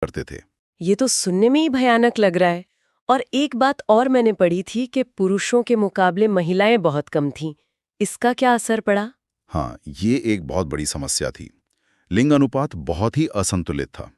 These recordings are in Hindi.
करते थे। ये तो सुनने में ही भयानक लग रहा है। और एक बात और मैंने पढ़ी थी कि पुरुषों के मुकाबले महिलाएं बहुत कम थीं। इसका क्या असर पड़ा? हाँ, ये एक बहुत बड़ी समस्या थी। लिंग अनुपात बहुत ही असंतुलित था।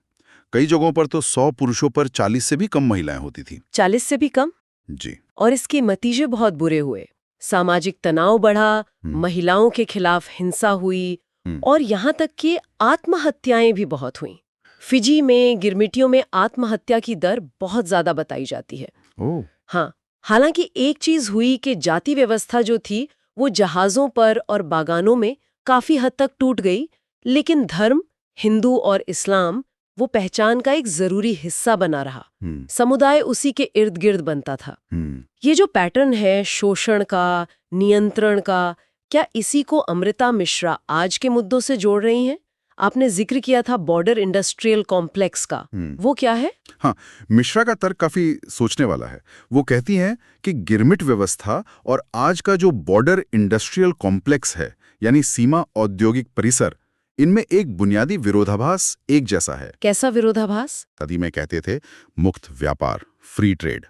कई जगहों पर तो 100 पुरुषों पर 40 से भी कम महिलाएं होती थीं। 40 से भी कम? जी। और इसके नतीजे बहुत बुरे हुए। सामाजिक तनाव बढ़ा, हम्म, महिलाओं के खिलाफ हिंसा हुई हम्म, और यहाँ तक कि आत्महत्याएं भी बहुत हुईं। फिजी में, गिरमिटियों में आत्महत्या की दर बहुत ज्यादा बताई जाती है। ओह, हाँ, हालांकि एक चीज हुई कि जाति व्यवस्था जो थी वो जहाजों पर और बागानों में काफी हद तक टूट गई, लेकिन धर्म, हिंदू और इस्लाम वो पहचान का एक जरूरी हिस्सा बना रहा। हम्म, समुदाय उसी के इर्द गिर्द बनता था। हम्म। ये जो पैटर्न है शोषण का, नियंत्रण का, क्या इसी को अमृता मिश्रा आज के मुद्दों से जोड़ रही हैं? आपने जिक्र किया था बॉर्डर इंडस्ट्रियल कॉम्प्लेक्स का, वो क्या है? हाँ, मिश्रा का तर्क काफी सोचने वाला है। वो कहती हैं कि गिरमिट व्यवस्था और आज का जो बॉर्डर इंडस्ट्रियल कॉम्प्लेक्स है, यानी सीमा औद्योगिक परिसर, इनमें एक बुनियादी विरोधाभास एक जैसा है। कैसा विरोधाभास? सदी में कहते थे मुक्त व्यापार, फ्री ट्रेड।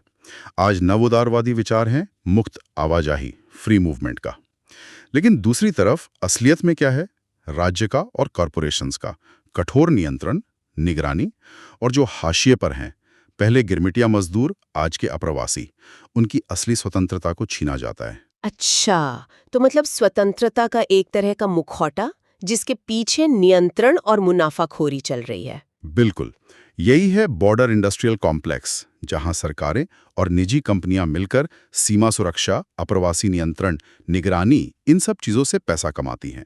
आज नवोदारवादी विचार हैं मुक्त आवाजाही, फ्री मूवमेंट का। लेकिन दूसरी तरफ असलियत में क्या है? राज्य का और कॉरपोरेशंस का कठोर नियंत्रण, निगरानी, और जो हाशिए पर हैं, पहले गिरमिटिया मजदूर, आज के अप्रवासी, उनकी असली स्वतंत्रता को छीना जाता है। अच्छा, तो मतलब स्वतंत्रता का एक तरह का मुखौटा जिसके पीछे नियंत्रण और मुनाफाखोरी चल रही है। बिल्कुल, यही है बॉर्डर इंडस्ट्रियल कॉम्प्लेक्स, जहां सरकारें और निजी कंपनियां मिलकर सीमा सुरक्षा, अप्रवासी नियंत्रण, निगरानी, इन सब चीजों से पैसा कमाती हैं।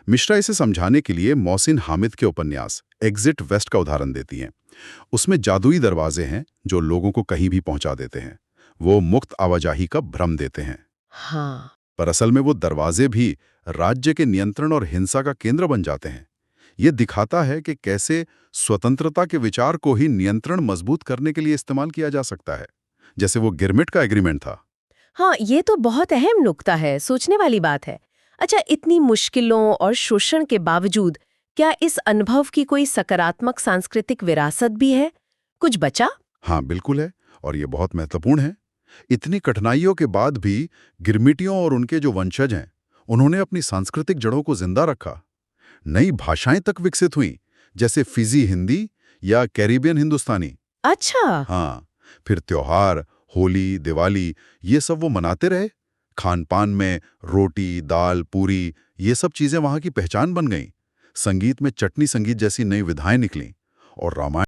मिश्रा इसे समझाने के लिए मोहसिन हामिद के उपन्यास एग्जिट वेस्ट का उदाहरण देती हैं। उसमें जादुई दरवाजे हैं जो लोगों को कहीं भी पहुंचा देते हैं। वो मुक्त आवाजाही का भ्रम देते हैं, हाँ, पर असल में वो दरवाजे भी राज्य के नियंत्रण और हिंसा का केंद्र बन जाते हैं। ये दिखाता है कि कैसे स्वतंत्रता के विचार को ही नियंत्रण मजबूत करने के लिए इस्तेमाल किया जा सकता है, जैसे वो गिरमिट का एग्रीमेंट था। हाँ, ये तो बहुत अहम नुक्ता है, सोचने वाली बात है। अच्छा, इतनी मुश्किलों और शोषण के बावजूद क्या इस अनुभव की कोई सकारात्मक सांस्कृतिक विरासत भी है? कुछ बचा? हाँ, बिल्कुल है, और ये बहुत महत्वपूर्ण है। इतनी कठिनाइयों के बाद भी गिरमिटियों और उनके जो वंशज हैं, उन्होंने अपनी सांस्कृतिक जड़ों को जिंदा रखा। नई भाषाएं तक विकसित हुईं, जैसे फिजी हिंदी या कैरिबियन हिंदुस्तानी। अच्छा। हाँ, फिर त्योहार, होली, दिवाली, ये सब वो मनाते रहे। खान पान में रोटी, दाल, पूरी, ये सब चीजें वहां की पहचान बन गईं। संगीत में चटनी संगीत जैसी नई विधाएं निकलीं, और रामायण